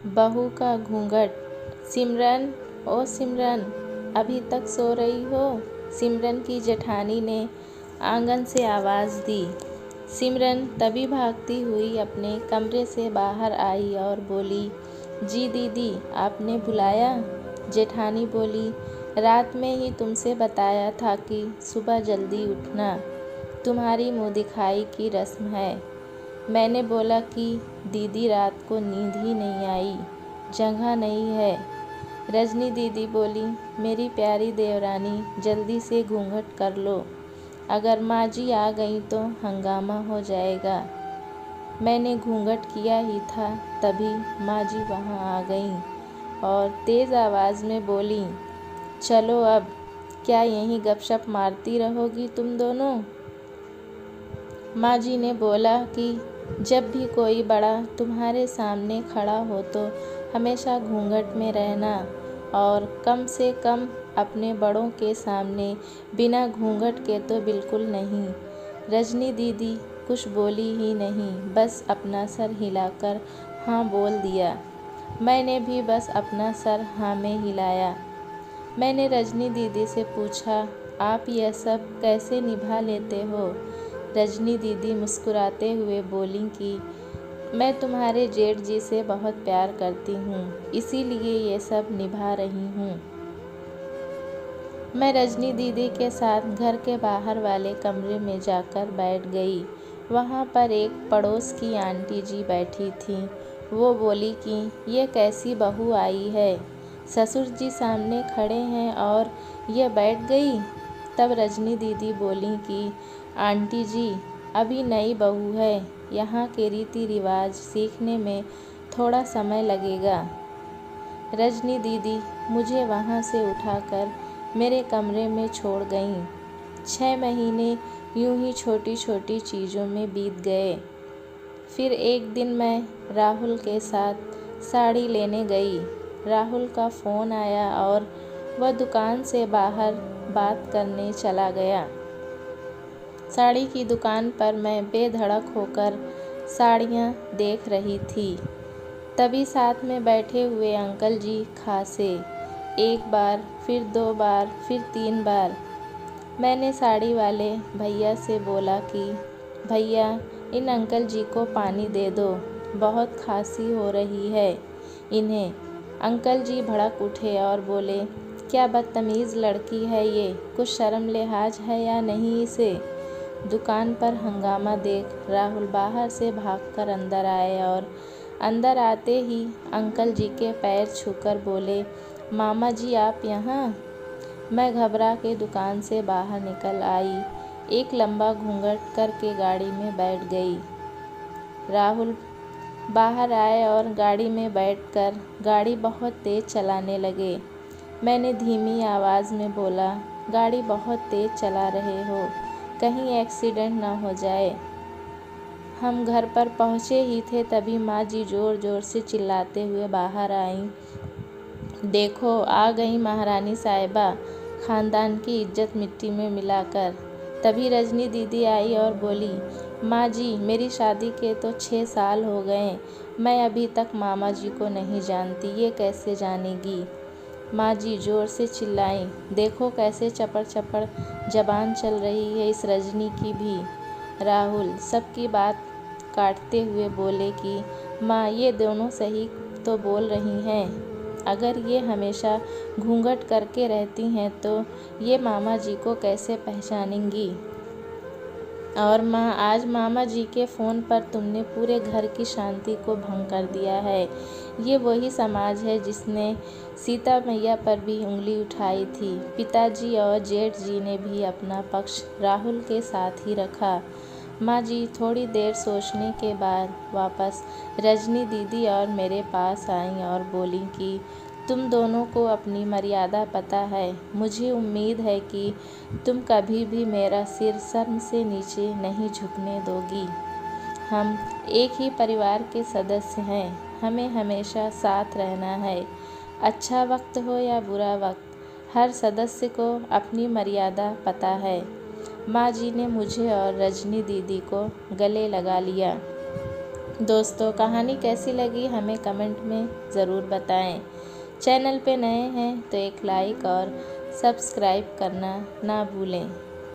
बहू का घूंघट। सिमरन, ओ सिमरन, अभी तक सो रही हो? सिमरन की जेठानी ने आंगन से आवाज़ दी। सिमरन तभी भागती हुई अपने कमरे से बाहर आई और बोली, जी दीदी, आपने बुलाया? जेठानी बोली, रात में ही तुमसे बताया था कि सुबह जल्दी उठना, तुम्हारी मुँह दिखाई की रस्म है। मैंने बोला कि दीदी रात को नींद ही नहीं आई, जगह नहीं है। रजनी दीदी बोली, मेरी प्यारी देवरानी, जल्दी से घूंघट कर लो, अगर माँ जी आ गई तो हंगामा हो जाएगा। मैंने घूंघट किया ही था, तभी माँ जी वहाँ आ गईं और तेज़ आवाज़ में बोली, चलो अब, क्या यहीं गपशप मारती रहोगी तुम दोनों? माँ जी ने बोला कि जब भी कोई बड़ा तुम्हारे सामने खड़ा हो तो हमेशा घूंघट में रहना, और कम से कम अपने बड़ों के सामने बिना घूंघट के तो बिल्कुल नहीं। रजनी दीदी कुछ बोली ही नहीं, बस अपना सर हिलाकर हाँ बोल दिया। मैंने भी बस अपना सर हाँ में हिलाया। मैंने रजनी दीदी से पूछा, आप यह सब कैसे निभा लेते हो? रजनी दीदी मुस्कुराते हुए बोली कि मैं तुम्हारे जेठ जी से बहुत प्यार करती हूँ, इसीलिए ये सब निभा रही हूँ। मैं रजनी दीदी के साथ घर के बाहर वाले कमरे में जाकर बैठ गई। वहाँ पर एक पड़ोस की आंटी जी बैठी थीं। वो बोली कि ये कैसी बहू आई है, ससुर जी सामने खड़े हैं और ये बैठ गई। तब रजनी दीदी बोली कि आंटी जी, अभी नई बहू है, यहाँ के रीति रिवाज सीखने में थोड़ा समय लगेगा। रजनी दीदी मुझे वहाँ से उठाकर मेरे कमरे में छोड़ गईं। 6 महीने यूं ही छोटी छोटी चीज़ों में बीत गए। फिर एक दिन मैं राहुल के साथ साड़ी लेने गई। राहुल का फ़ोन आया और वह दुकान से बाहर बात करने चला गया। साड़ी की दुकान पर मैं बेधड़क होकर साड़ियाँ देख रही थी। तभी साथ में बैठे हुए अंकल जी खांसे, एक बार, फिर 2 बार, फिर 3 बार। मैंने साड़ी वाले भैया से बोला कि भैया, इन अंकल जी को पानी दे दो, बहुत खांसी हो रही है इन्हें। अंकल जी भड़क उठे और बोले, क्या बदतमीज़ लड़की है ये, कुछ शर्म लिहाज है या नहीं इसे? दुकान पर हंगामा देख राहुल बाहर से भागकर अंदर आए और अंदर आते ही अंकल जी के पैर छूकर बोले, मामा जी आप यहाँ? मैं घबरा के दुकान से बाहर निकल आई, एक लंबा घूंघट करके गाड़ी में बैठ गई। राहुल बाहर आए और गाड़ी में बैठकर गाड़ी बहुत तेज़ चलाने लगे। मैंने धीमी आवाज़ में बोला, गाड़ी बहुत तेज़ चला रहे हो, कहीं एक्सीडेंट ना हो जाए। हम घर पर पहुँचे ही थे तभी माँ जी ज़ोर ज़ोर से चिल्लाते हुए बाहर आईं, देखो आ गई महारानी साहिबा, ख़ानदान की इज्जत मिट्टी में मिलाकर। तभी रजनी दीदी आई और बोली, माँ जी, मेरी शादी के तो 6 साल हो गए, मैं अभी तक मामा जी को नहीं जानती, ये कैसे जानेगी? माँ जी ज़ोर से चिल्लाईं, देखो कैसे चपड़ चपड़ जबान चल रही है इस रजनी की भी। राहुल सबकी बात काटते हुए बोले कि माँ, ये दोनों सही तो बोल रही हैं, अगर ये हमेशा घूंघट करके रहती हैं तो ये मामा जी को कैसे पहचानेंगी? और माँ, आज मामा जी के फ़ोन पर तुमने पूरे घर की शांति को भंग कर दिया है। ये वही समाज है जिसने सीता मैया पर भी उंगली उठाई थी। पिताजी और जेठ जी ने भी अपना पक्ष राहुल के साथ ही रखा। माँ जी थोड़ी देर सोचने के बाद वापस रजनी दीदी और मेरे पास आईं और बोली कि तुम दोनों को अपनी मर्यादा पता है। मुझे उम्मीद है कि तुम कभी भी मेरा सिर शर्म से नीचे नहीं झुकने दोगी। हम एक ही परिवार के सदस्य हैं, हमें हमेशा साथ रहना है। अच्छा वक्त हो या बुरा वक्त, हर सदस्य को अपनी मर्यादा पता है। माँ जी ने मुझे और रजनी दीदी को गले लगा लिया। दोस्तों कहानी कैसी लगी हमें कमेंट में ज़रूर बताएं। चैनल पे नए हैं तो एक लाइक और सब्सक्राइब करना ना भूलें।